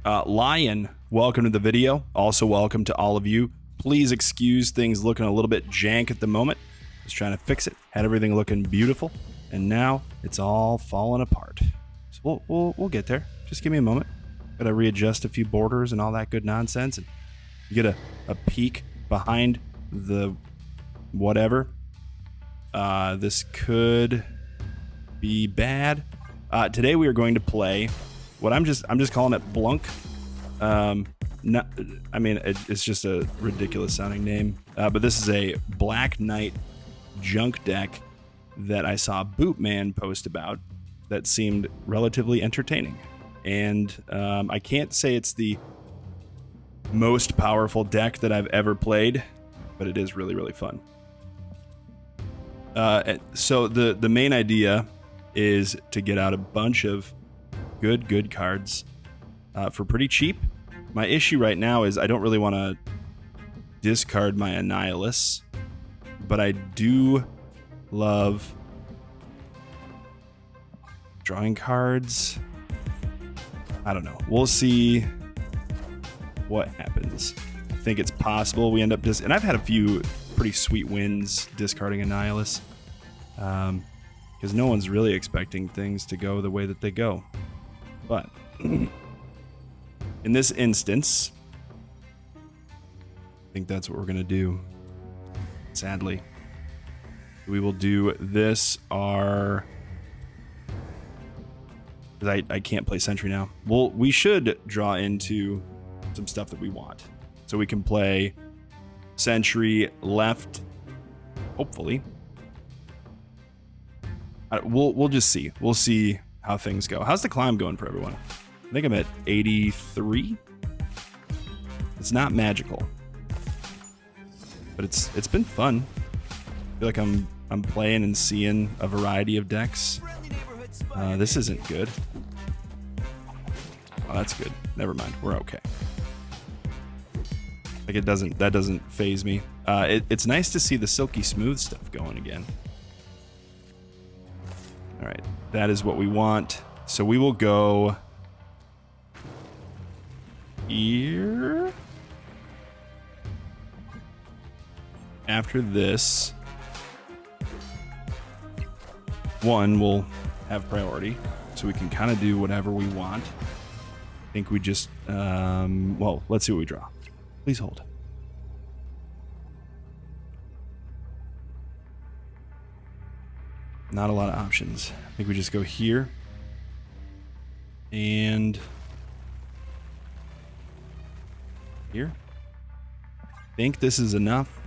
Lion, welcome to the video. Also, welcome to all of you. Please excuse things looking a little bit jank at the moment. Just trying to fix it. Had everything looking beautiful, and now it's all falling apart. So we'll get there. Just give me a moment. Gotta readjust a few borders and all that good nonsense, and you get a peek behind the whatever. This could be bad. Today we are going to play what I'm just calling it Blunk. It's just a ridiculous sounding name. But this is a Black Knight junk deck that I saw Bootman post about that seemed relatively entertaining. And I can't say it's the most powerful deck that I've ever played, but it is really, really fun. So the main idea is to get out a bunch of good cards for pretty cheap. My issue right now is I don't really want to discard my Annihilus, but I do love drawing cards. I don't know. We'll see what happens. I think it's possible we end up and I've had a few pretty sweet wins discarding Annihilus, because no one's really expecting things to go the way that they go. But in this instance, I think that's what we're going to do. Sadly, we will do this. I can't play Sentry now. Well, we should draw into some stuff that we want. So we can play Sentry left, hopefully. We'll just see. We'll see how things go. How's the climb going for everyone? I think I'm at 83. It's not magical, but it's been fun. I feel like I'm playing and seeing a variety of decks. This isn't good. Oh, that's good. Never mind. We're okay. Like that doesn't phase me. It's nice to see the silky smooth stuff going again. All right, that is what we want. So we will go here. After this, one will have priority, so we can kind of do whatever we want. I think we just, well, let's see what we draw. Please hold. Not a lot of options. I think we just go here. And here. I think this is enough.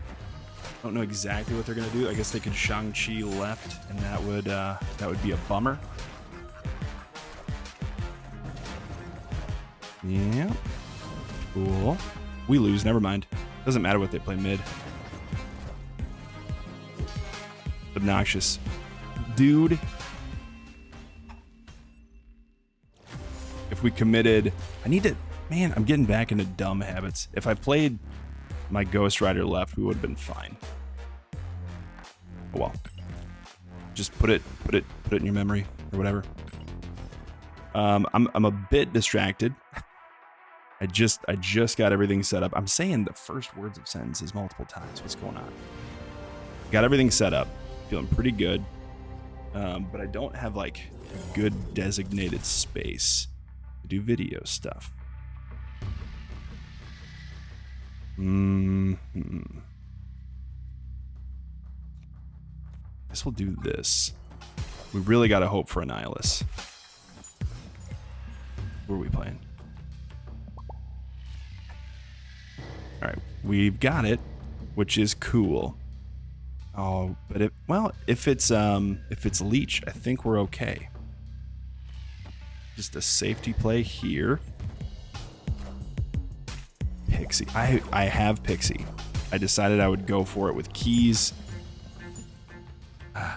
I don't know exactly what they're gonna do. I guess they could Shang-Chi left, and that would be a bummer. Yeah. Cool. We lose. Never mind. Doesn't matter what they play mid. Obnoxious. Dude. If we committed... Man, I'm getting back into dumb habits. If I played my Ghost Rider left, we would have been fine. Oh well. Just put it in your memory or whatever. I'm a bit distracted. I just got everything set up. I'm saying the first words of sentences multiple times. What's going on? Got everything set up. Feeling pretty good. But I don't have like a good designated space to do video stuff. Guess we'll do this. We really got to hope for Annihilus. Who are we playing? All right, we've got it, which is cool. Oh, but if it's Leech, I think we're okay. Just a safety play here. Pixie. I have Pixie. I decided I would go for it with keys. I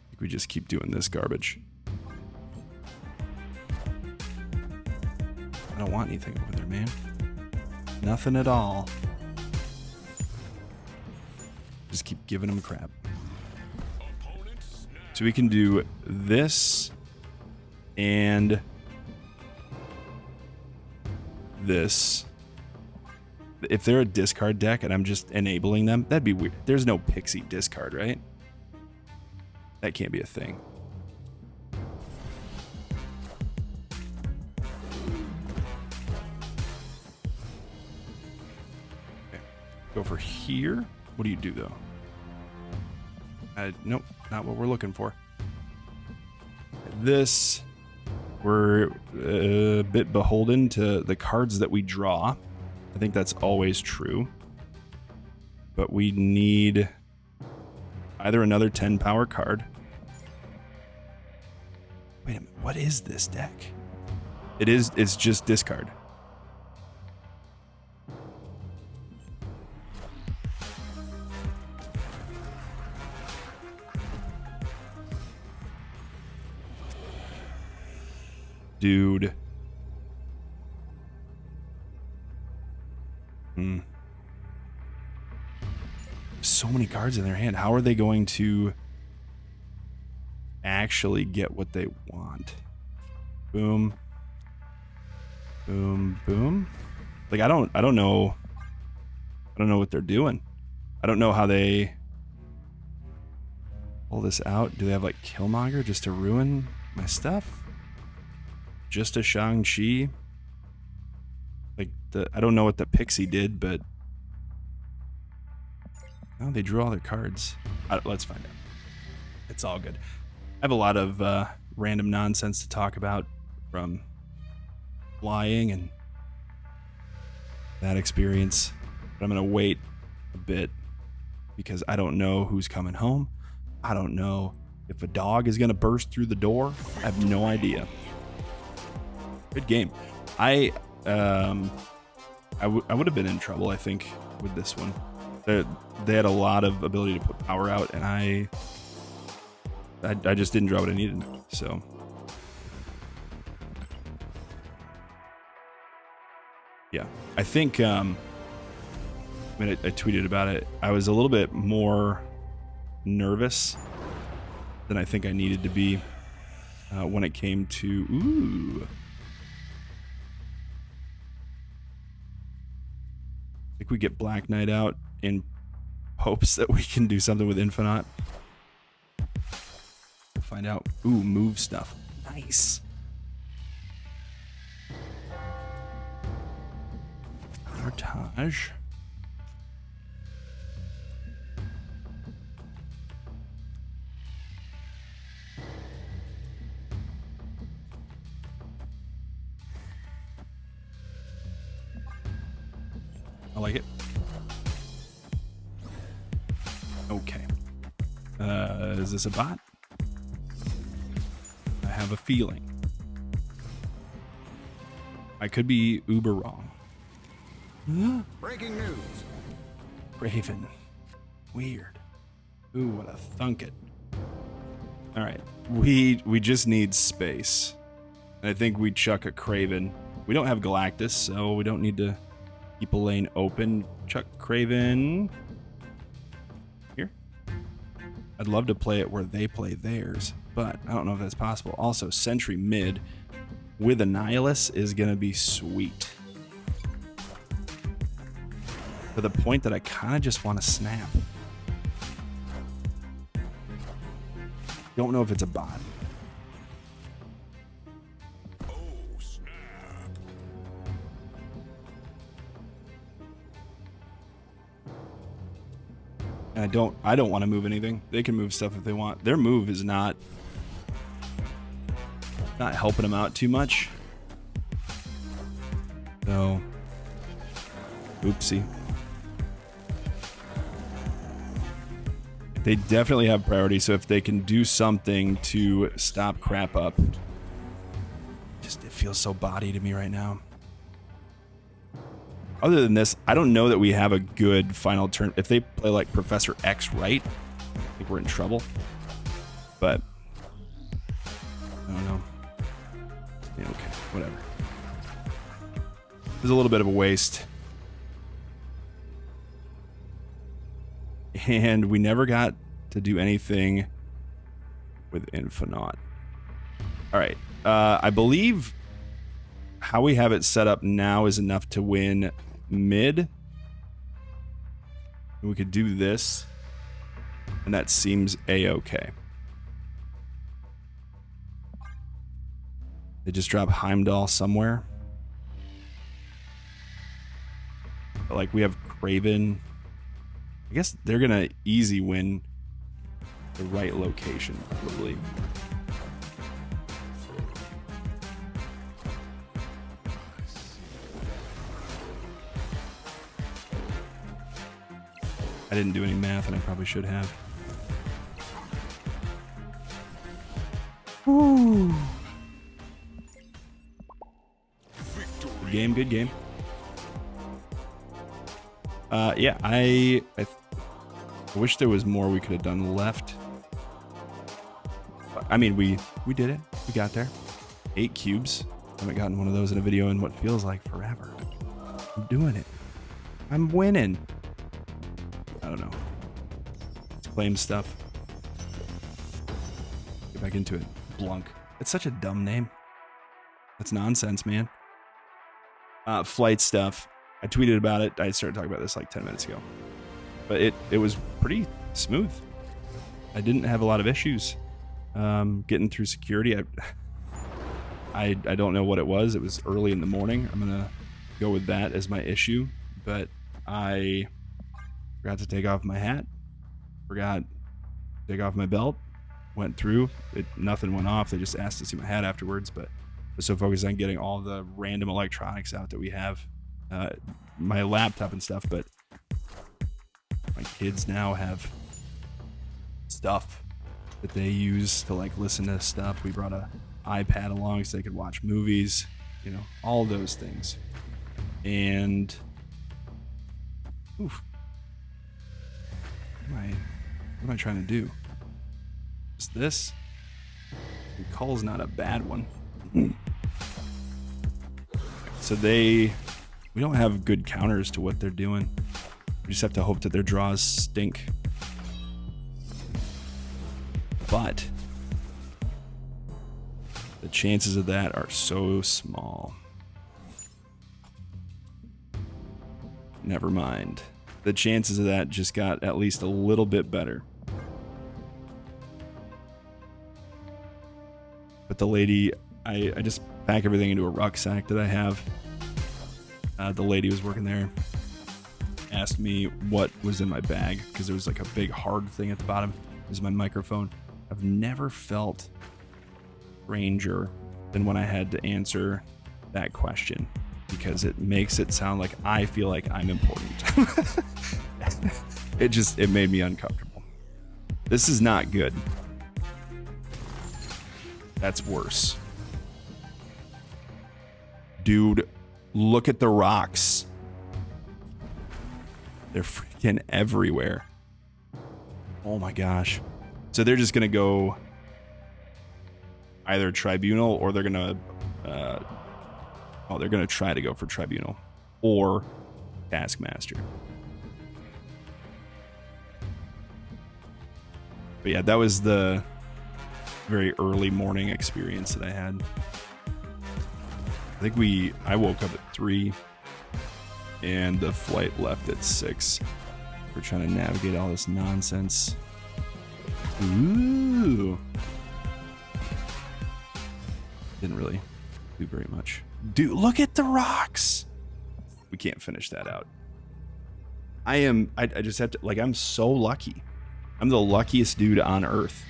think we just keep doing this garbage. I don't want anything over there, man. Nothing at all. Just keep giving them crap. So we can do this and this. If they're a discard deck and I'm just enabling them, that'd be weird. There's no pixie discard, right? That can't be a thing. Okay. Go for here. What do you do though? Nope, not what we're looking for. This, we're a bit beholden to the cards that we draw. I think that's always true. But we need either another 10 power card. Wait a minute, what is this deck? It's just discard. Dude. So many cards in their hand. How are they going to actually get what they want? Boom. Boom, boom. Like I don't know what they're doing. I don't know how they pull this out. Do they have like Killmonger just to ruin my stuff? Just a Shang-Chi? Like I don't know what the Pixie did, but oh, they drew all their cards. Let's find out. It's all good. I have a lot of random nonsense to talk about from flying and that experience. But I'm going to wait a bit because I don't know who's coming home. I don't know if a dog is going to burst through the door. I have no idea. Good game. I would have been in trouble, I think, with this one. They had a lot of ability to put power out, and I just didn't draw what I needed. So yeah, I think I tweeted about it. I was a little bit more nervous than I think I needed to be when it came to ooh. I think we get Black Knight out in hopes that we can do something with Infinite. We'll find out. Ooh, move stuff. Nice. Artage. I like it. Okay. Is this a bot? I have a feeling. I could be uber wrong. Breaking news. Raven. Weird. Ooh, what a thunk it. All right. We just need space. And I think we chuck a Craven. We don't have Galactus, so we don't need to keep a lane open. Chuck Craven. Here. I'd love to play it where they play theirs, but I don't know if that's possible. Also, Sentry mid with Annihilus is going to be sweet. To the point that I kind of just want to snap. Don't know if it's a bot. Oh, snap. And I don't want to move anything. They can move stuff if they want. Their move is not helping them out too much. So, oopsie. They definitely have priority, so if they can do something to stop crap up. Just, it feels so body to me right now. Other than this, I don't know that we have a good final turn. If they play like Professor X right, I think we're in trouble. But, I don't know. Yeah, okay, whatever. It was a little bit of a waste. And we never got to do anything with Infonaut. All right. I believe how we have it set up now is enough to win mid. We could do this, and that seems a-okay. They just drop Heimdall somewhere. But like we have Craven. I guess they're gonna easy win the right location, probably. I didn't do any math, and I probably should have. Woo. Good game, good game. Yeah, I wish there was more we could have done left. I mean, we did it. We got there. 8 cubes. I haven't gotten one of those in a video in what feels like forever. I'm doing it. I'm winning. I don't know. Let's claim stuff. Get back into it. Blunk. It's such a dumb name. That's nonsense, man. Flight stuff. I tweeted about it. I started talking about this like 10 minutes ago. But it was pretty smooth. I didn't have a lot of issues getting through security. I don't know what it was. It was early in the morning. I'm going to go with that as my issue. But I forgot to take off my hat. Forgot to take off my belt. Went through. Nothing went off. They just asked to see my hat afterwards. But I was so focused on getting all the random electronics out that we have. My laptop and stuff. But my kids now have stuff that they use to like listen to stuff. We brought a iPad along so they could watch movies, you know, all those things. And oof, what am I trying to do? Is this? The call's not a bad one. So we don't have good counters to what they're doing. We just have to hope that their draws stink. But the chances of that are so small. Never mind. The chances of that just got at least a little bit better. But the lady, I just pack everything into a rucksack that I have. The lady who was working there asked me what was in my bag because there was like a big hard thing at the bottom. It was my microphone. I've never felt stranger than when I had to answer that question because it makes it sound like I feel like I'm important. It made me uncomfortable. This is not good. That's worse. Dude, look at the rocks. They're freaking everywhere. Oh my gosh. So they're just going to go either Tribunal or they're going to they're going to try to go for Tribunal or Taskmaster. But yeah, that was the very early morning experience that I had. I think I woke up at 3 and the flight left at 6. We're trying to navigate all this nonsense. Ooh. Didn't really do very much. Dude, look at the rocks. We can't finish that out. I just have to, like, I'm so lucky. I'm the luckiest dude on earth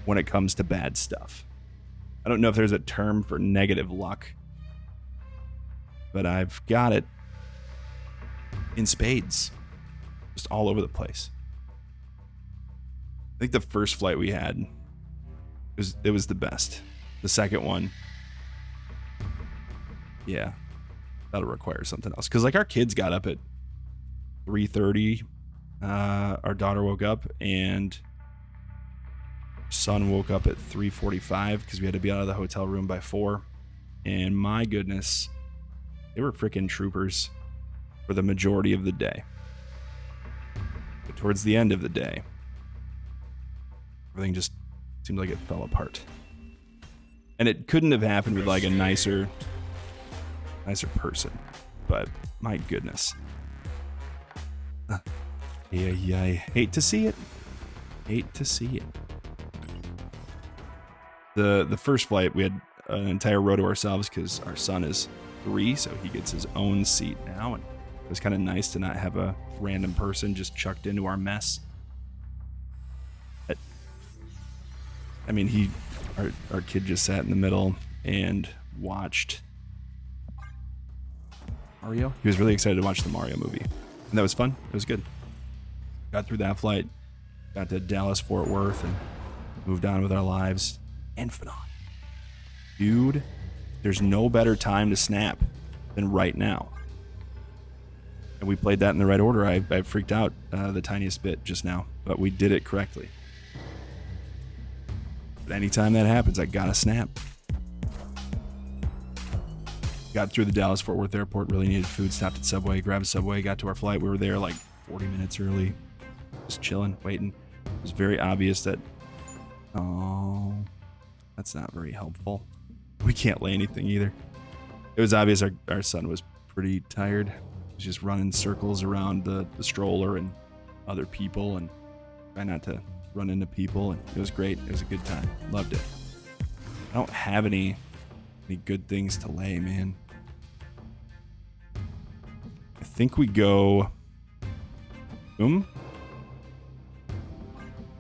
when it comes to bad stuff. I don't know if there's a term for negative luck, but I've got it in spades, just all over the place. I think the first flight we had it was the best. The second one, yeah, that'll require something else. Because like our kids got up at 3:30. Our daughter woke up and son woke up at 3:45 because we had to be out of the hotel room by 4. And my goodness, they were freaking troopers for the majority of the day. But towards the end of the day, everything just seemed like it fell apart. And it couldn't have happened with like a nicer person. But my goodness. Yeah, I hate to see it. Hate to see it. The first flight, we had an entire row to ourselves because our son is 3, so he gets his own seat now. And it was kind of nice to not have a random person just chucked into our mess. I mean, our kid just sat in the middle and watched Mario. He was really excited to watch the Mario movie. And that was fun. It was good. Got through that flight, got to Dallas, Fort Worth, and moved on with our lives. Infinite. Dude, there's no better time to snap than right now. And we played that in the right order. I freaked out the tiniest bit just now, but we did it correctly. But anytime that happens, I gotta snap. Got through the Dallas Fort Worth airport, really needed food, stopped at Subway, grabbed a Subway, got to our flight. We were there like 40 minutes early, just chilling, waiting. It was very obvious that, oh, that's not very helpful. We can't lay anything either. It was obvious our son was pretty tired. He was just running circles around the stroller and other people and try not to run into people. And it was great. It was a good time. Loved it. I don't have any good things to lay, man. I think we go. What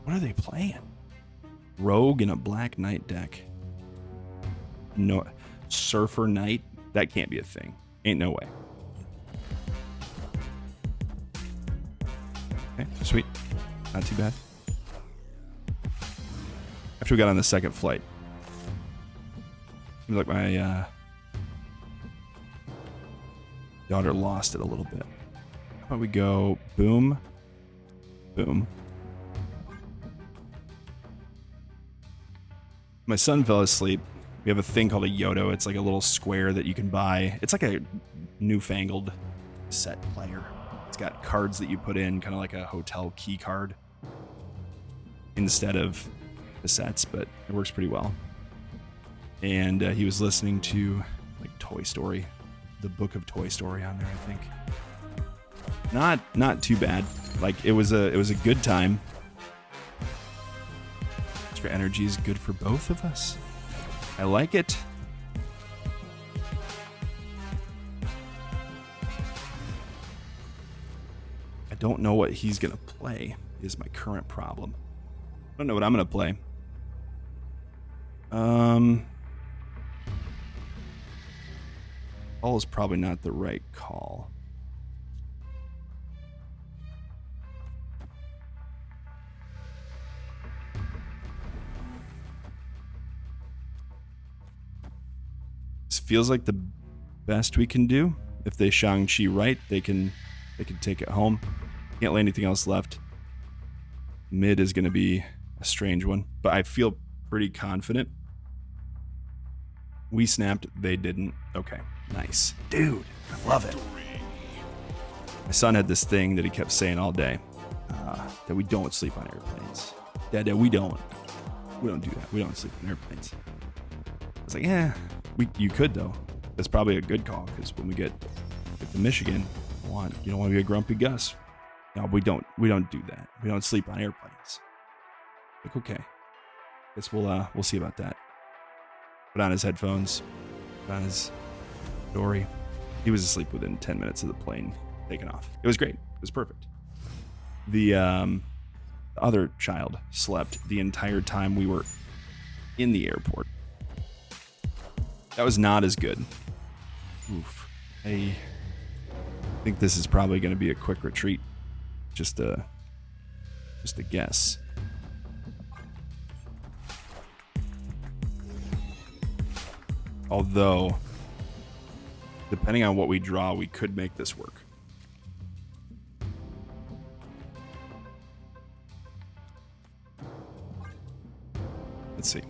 are they playing? Rogue and a Black Knight deck. No, Surfer Knight? That can't be a thing. Ain't no way. Okay, sweet. Not too bad. After we got on the second flight, seems like my daughter lost it a little bit. How about we go boom, boom. My son fell asleep. We have a thing called a Yodo. It's like a little square that you can buy. It's like a newfangled set player. It's got cards that you put in, kind of like a hotel key card instead of the sets, but it works pretty well. And he was listening to like Toy Story, the book of Toy Story on there, I think. Not too bad. Like it was a good time. Extra energy is good for both of us. I like it. I don't know what he's gonna play is my current problem. I don't know what I'm gonna play. Call is probably not the right call. This feels like the best we can do. If they Shang-Chi right, they can take it home. Can't lay anything else left. Mid is going to be a strange one, but I feel pretty confident. We snapped, they didn't. Okay, nice. Dude, I love it. My son had this thing that he kept saying all day, that we don't sleep on airplanes. Dad, we don't do that. We don't sleep on airplanes. I was like, yeah, you could though. That's probably a good call, because when we get to Michigan, you don't want to be a grumpy Gus. No, we don't do that. We don't sleep on airplanes. Like, okay. Guess we'll see about that. Put on his headphones, put on his dory. He was asleep within 10 minutes of the plane taking off. It was great. It was perfect. The other child slept the entire time we were in the airport. That was not as good. Oof. I think this is probably going to be a quick retreat. Just a guess. Although, depending on what we draw, we could make this work. Let's see.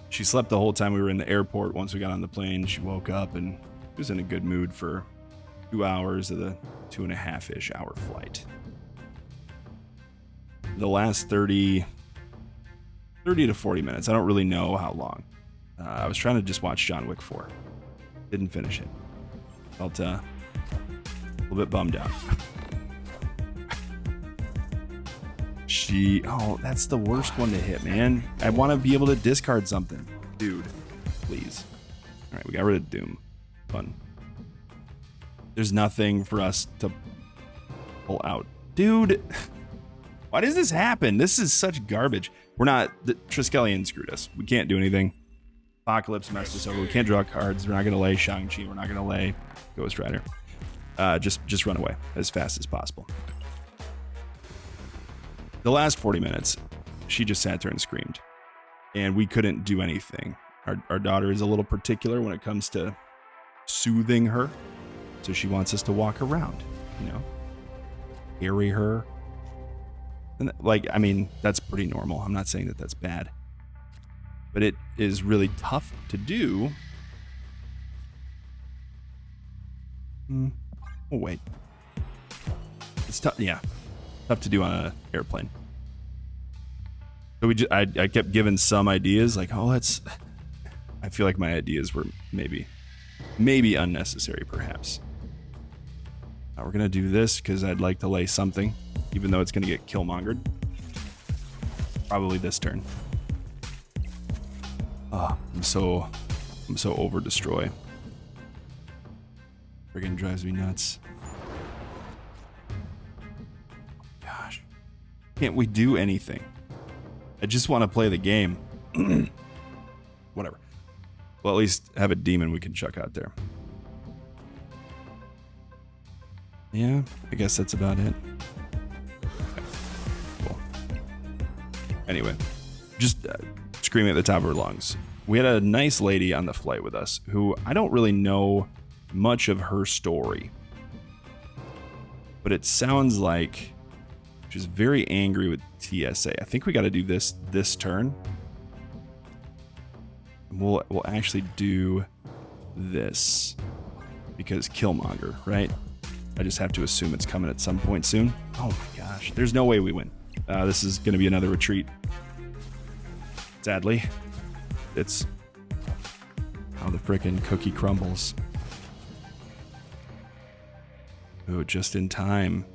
She slept the whole time we were in the airport. Once we got on the plane, she woke up and was in a good mood for 2 hours of the 2.5-ish hour flight. the last 30 to 40 minutes. I don't really know how long. I was trying to just watch John Wick 4. Didn't finish it. Felt a little bit bummed out. Oh, that's the worst one to hit, man. I want to be able to discard something. Dude, please. All right, we got rid of Doom. Fun. There's nothing for us to pull out. Dude, why does this happen? This is such garbage. We're not... Triskelion screwed us. We can't do anything. Apocalypse messed us over. We can't draw cards. We're not going to lay Shang-Chi. We're not going to lay Ghost Rider. Just run away as fast as possible. The last 40 minutes, she just sat there and screamed. And we couldn't do anything. Our daughter is a little particular when it comes to soothing her. So she wants us to walk around, you know, carry her. And I mean, that's pretty normal. I'm not saying that that's bad. But it is really tough to do. Oh, wait. It's tough. Yeah. Tough to do on an airplane. So I kept giving some ideas like, oh, I feel like my ideas were maybe unnecessary, perhaps. Now we're going to do this because I'd like to lay something, even though it's going to get killmongered. Probably this turn. Oh, I'm so over destroy. Friggin' drives me nuts. Gosh. Can't we do anything? I just want to play the game. Whatever. Well, at least have a demon we can chuck out there. Yeah, I guess that's about it. Okay. Cool. Anyway, just screaming at the top of her lungs. We had a nice lady on the flight with us who I don't really know much of her story. But it sounds like she's very angry with TSA. I think we got to do this turn. We'll actually do this because Killmonger, right? I just have to assume it's coming at some point soon. Oh my gosh, there's no way we win. This is going to be another retreat. Sadly, it's how the frickin' cookie crumbles. Oh, just in time.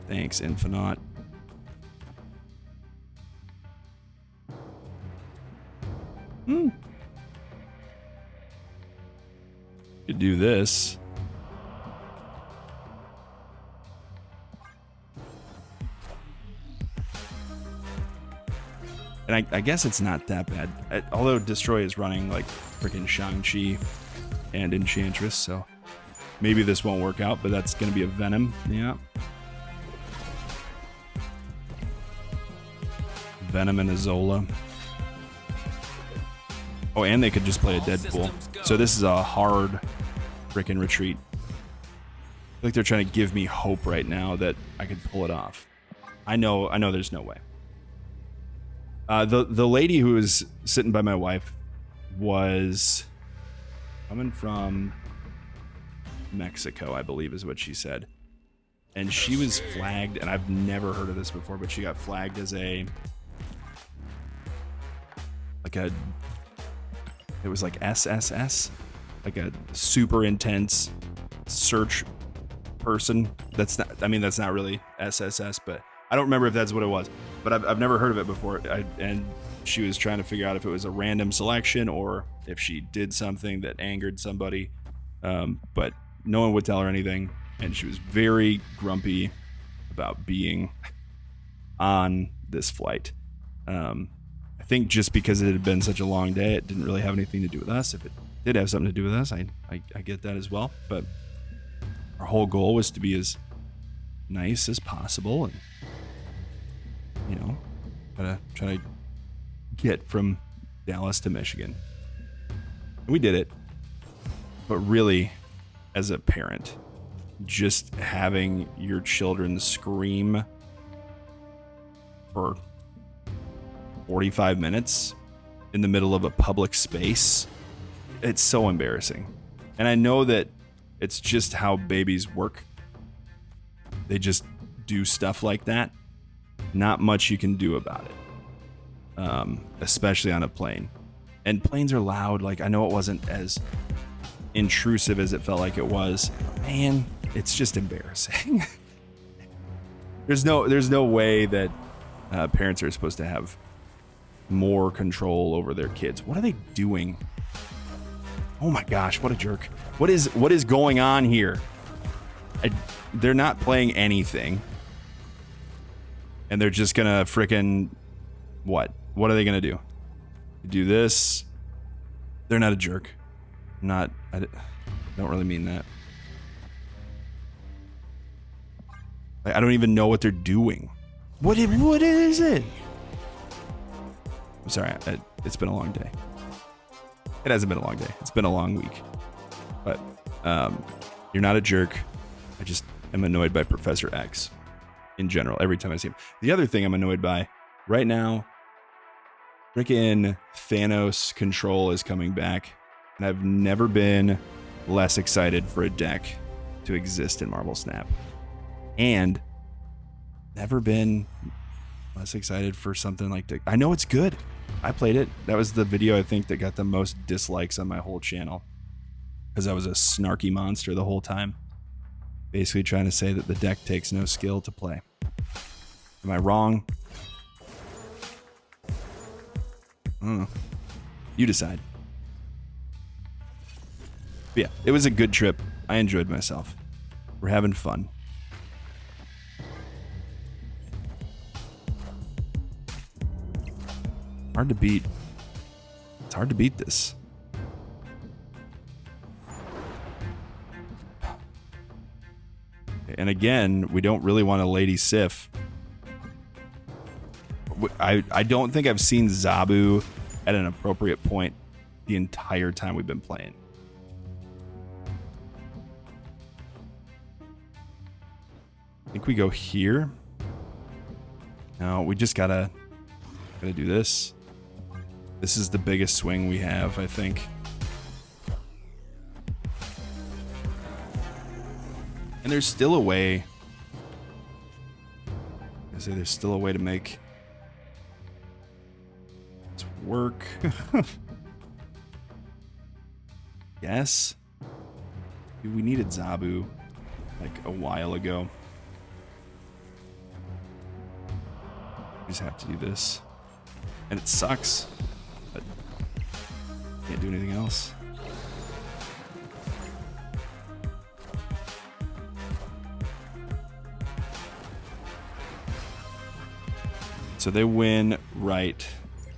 Thanks, Infinite. Could do this. And I guess it's not that bad. Although Destroy is running like freaking Shang-Chi and Enchantress, so maybe this won't work out, but that's going to be a Venom. Yeah. Venom and Azola. Oh, and they could just play a Deadpool. So this is a hard freaking retreat. I feel like they're trying to give me hope right now that I could pull it off. I know there's no way. The lady who was sitting by my wife was coming from Mexico, I believe is what she said. And she was flagged, and I've never heard of this before, but she got flagged as it was like SSS, like a super intense search person. That's not really SSS, but I don't remember if that's what it was, but I've never heard of it before. And she was trying to figure out if it was a random selection or if she did something that angered somebody. But no one would tell her anything. And she was very grumpy about being on this flight. I think just because it had been such a long day, it didn't really have anything to do with us. If it did have something to do with us, I get that as well. But our whole goal was to be as nice as possible and, you know, try to get from Dallas to Michigan. And we did it. But really, as a parent, just having your children scream for 45 minutes in the middle of a public space, it's so embarrassing. And I know that it's just how babies work. They just do stuff like that. not much you can do about it. Especially on a plane. And planes are loud. Like, I know it wasn't as intrusive as it felt like it was. Man, it's just embarrassing. There's no way that parents are supposed to have more control over their kids. What are they doing? Oh my gosh, what a jerk. What is going on here? They're not playing anything. And they're just gonna frickin' what? What are they gonna do? Do this? They're not a jerk. I don't really mean that. I don't even know what they're doing. What is it? I'm sorry, it's been a long day. It hasn't been a long day. It's been a long week. But you're not a jerk. I just am annoyed by Professor X in general every time I see him. The other thing I'm annoyed by right now, freaking Thanos control is coming back, and I've never been less excited for a deck to exist in Marvel Snap, and never been less excited for something like I know it's good. I played it. That was the video I think that got the most dislikes on my whole channel, because I was a snarky monster the whole time, basically trying to say that the deck takes no skill to play. Am I wrong? You decide. But yeah, it was a good trip. I enjoyed myself. We're having fun. Hard to beat. It's hard to beat this. And again, we don't really want a Lady Sif. I don't think I've seen Zabu at an appropriate point the entire time we've been playing. I think we go here. No, we just gotta do this. This is the biggest swing we have, I think. And there's still a way. I say there's still a way to make it work. Yes. Dude, we needed Zabu like a while ago. We just have to do this. And it sucks, but can't do anything else. So they win right.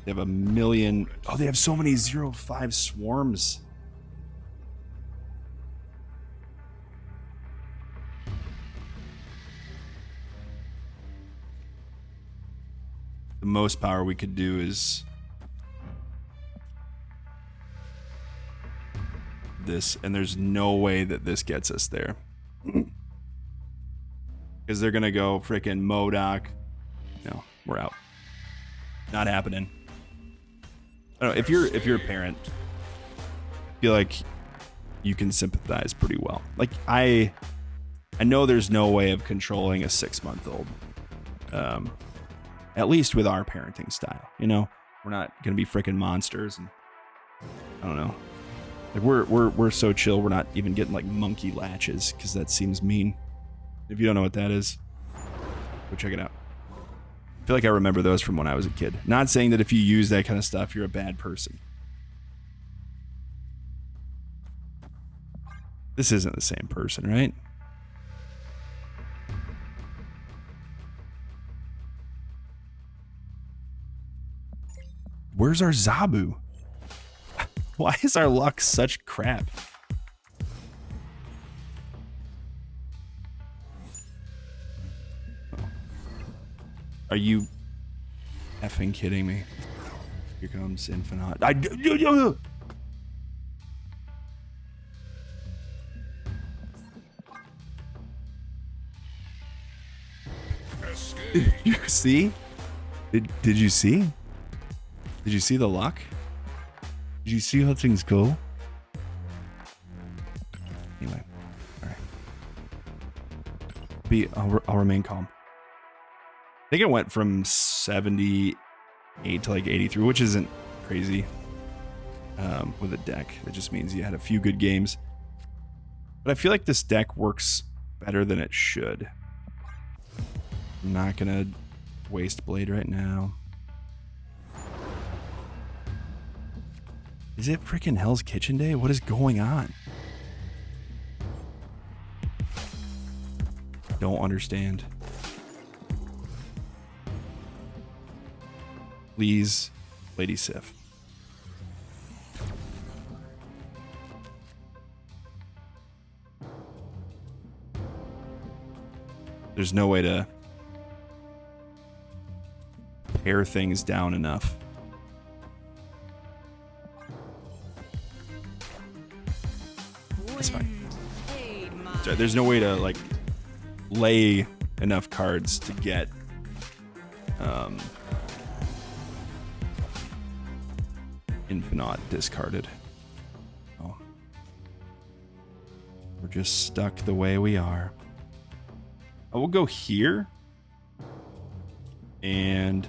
They have a million. Oh, they have so many 0-5 swarms. The most power we could do is this, and there's no way that this gets us there. Because they're gonna go freaking MODOK. No, we're out. Not happening. I don't know, if you're a parent, I feel like you can sympathize pretty well. Like I know there's no way of controlling a 6-month-old. At least with our parenting style, you know, we're not gonna be freaking monsters, and I don't know. Like we're so chill. We're not even getting like monkey latches because that seems mean. If you don't know what that is, go check it out. I feel like I remember those from when I was a kid. Not saying that if you use that kind of stuff, you're a bad person. This isn't the same person, right? Where's our Zabu? Why is our luck such crap? Are you effing kidding me? Here comes Infinite. Did you see? Did you see? Did you see the luck? Did you see how things go? Anyway, all right. I'll remain calm. think it went from 78 to like 83, which isn't crazy with a deck. It just means you had a few good games. But I feel like this deck works better than it should. I'm not gonna waste Blade right now. Is it freaking Hell's Kitchen Day? What is going on? Don't understand. Please, Lady Sif. There's no way to pare things down enough. That's fine. Sorry, there's no way to like lay enough cards to get Infinite discarded. Oh. We're just stuck the way we are. I will go here and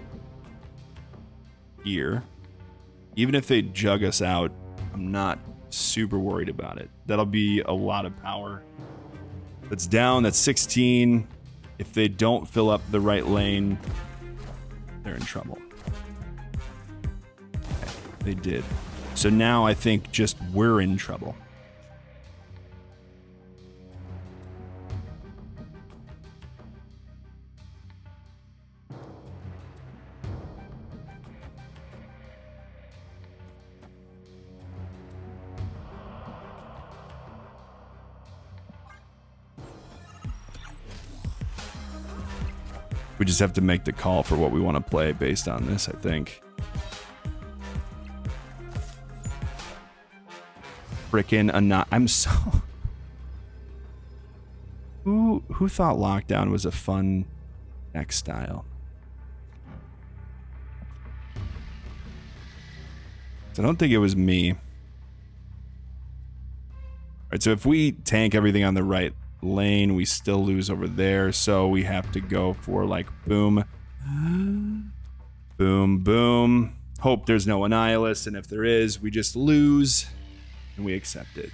here. Even if they jug us out, I'm not super worried about it. That'll be a lot of power. That's down, that's 16. If they don't fill up the right lane, they're in trouble. Okay, they did. So now I think just we're in trouble. We just have to make the call for what we want to play based on this, I think. Frickin' I'm so... Who thought Lockdown was a fun deck style? So I don't think it was me. All right, so if we tank everything on the right lane, we still lose over there, so we have to go for like boom, boom, boom. Hope there's no Annihilus, and if there is, we just lose and we accept it.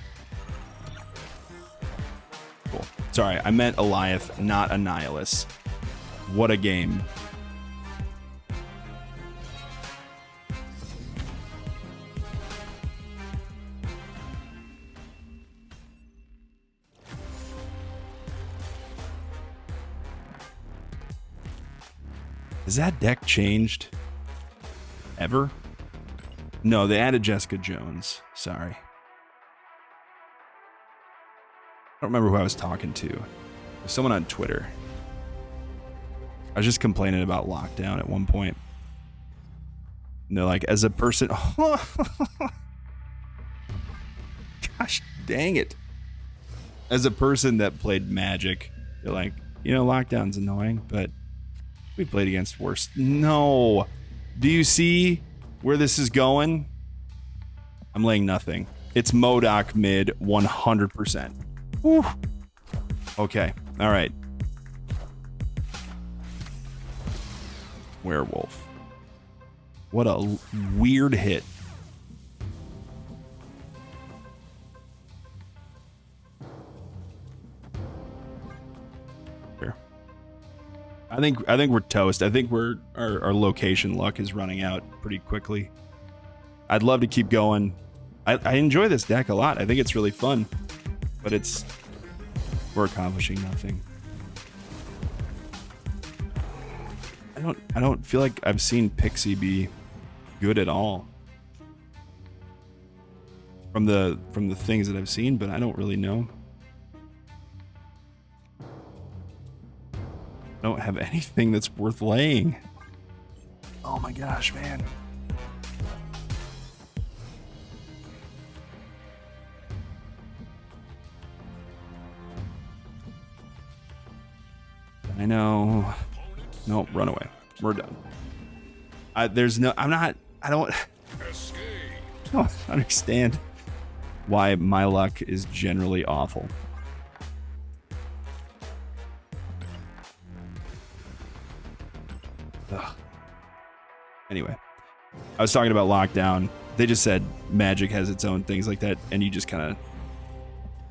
Cool. Sorry, I meant Eliath, not Annihilus. What a game. Has that deck changed? Ever? No, they added Jessica Jones. Sorry. I don't remember who I was talking to. It was someone on Twitter. I was just complaining about Lockdown at one point. And they're like, as a person... Gosh dang it. As a person that played Magic, they're like, you know, Lockdown's annoying, but... we played against worse. No. Do you see where this is going? I'm laying nothing. It's MODOK mid 100%. Whew. Okay. All right. Werewolf. What a weird hit. I think we're toast. I think our location luck is running out pretty quickly. I'd love to keep going. I enjoy this deck a lot. I think it's really fun, but we're accomplishing nothing. I don't feel like I've seen Pixie be good at all from the things that I've seen, but I don't really know. Don't have anything that's worth laying. Oh my gosh, man. I know. Nope, run away. We're done. I don't understand why my luck is generally awful. Anyway, I was talking about lockdown. They just said Magic has its own things like that, and you just kind of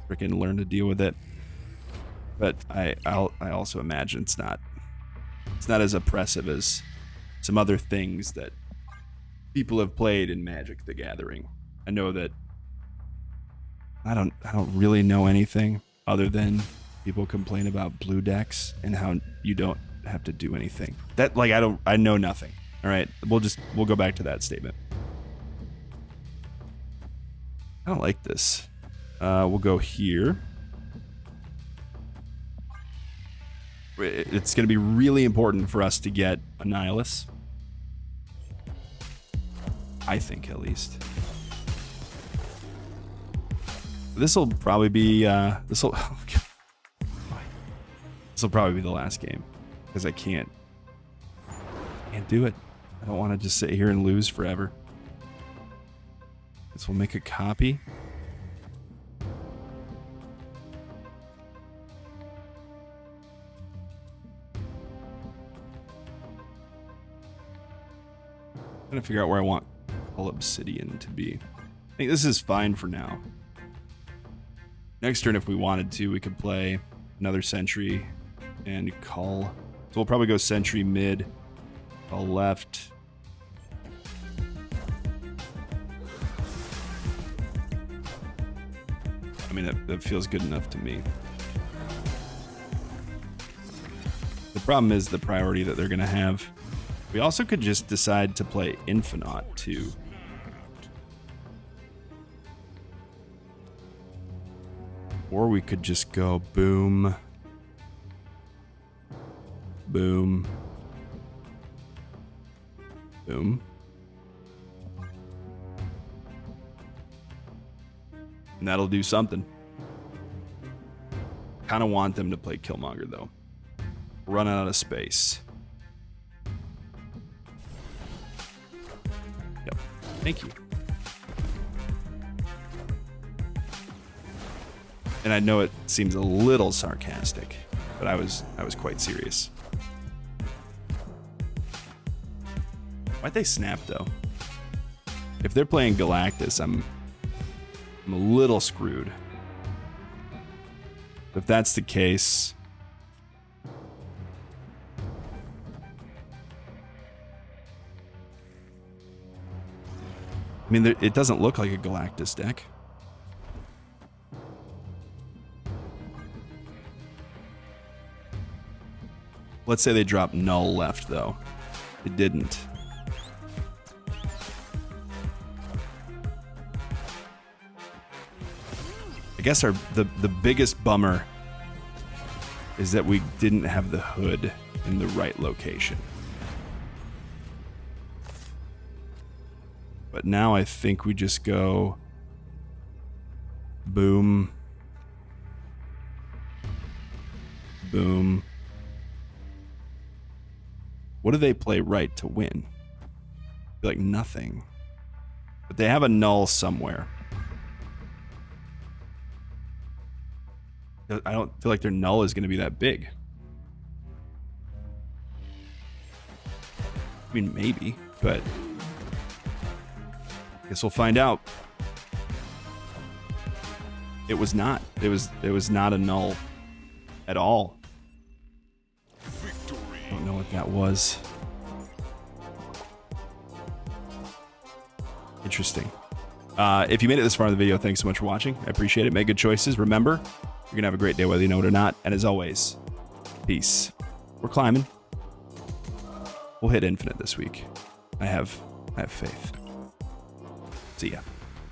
freaking learn to deal with it. But I also imagine it's not as oppressive as some other things that people have played in Magic the Gathering. I know that I don't really know anything other than people complain about blue decks and how you don't have to do anything. That, like, I know nothing. All right, we'll go back to that statement. I don't like this. We'll go here. It's going to be really important for us to get a Nihilus. I think, at least. This will probably be this will probably be the last game because I can't do it. I don't want to just sit here and lose forever. This will make a copy. I'm trying to figure out where I want All Obsidian to be. I think this is fine for now. Next turn, if we wanted to, we could play another Sentry and call. So we'll probably go Sentry mid, call left. I mean, that feels good enough to me. The problem is the priority that they're going to have. We also could just decide to play Infinite too. Or we could just go boom, boom, boom. And that'll do something. Kind of want them to play Killmonger though. Run out of space. Yep. Thank you. And I know it seems a little sarcastic, but I was quite serious. Why'd they snap though? If they're playing Galactus, I'm a little screwed. If that's the case, I mean, it doesn't look like a Galactus deck. Let's say they dropped Null left, though. It didn't. I guess the biggest bummer is that we didn't have the hood in the right location. But now I think we just go boom, boom. What do they play right to win? Like nothing. But they have a null somewhere. I don't feel like their null is going to be that big. I mean, maybe, but I guess we'll find out. It was not. It was not a null at all. I don't know what that was. Interesting. If you made it this far in the video, thanks so much for watching. I appreciate it. Make good choices. Remember, you're going to have a great day whether you know it or not. And as always, peace. We're climbing. We'll hit infinite this week. I have faith. See ya.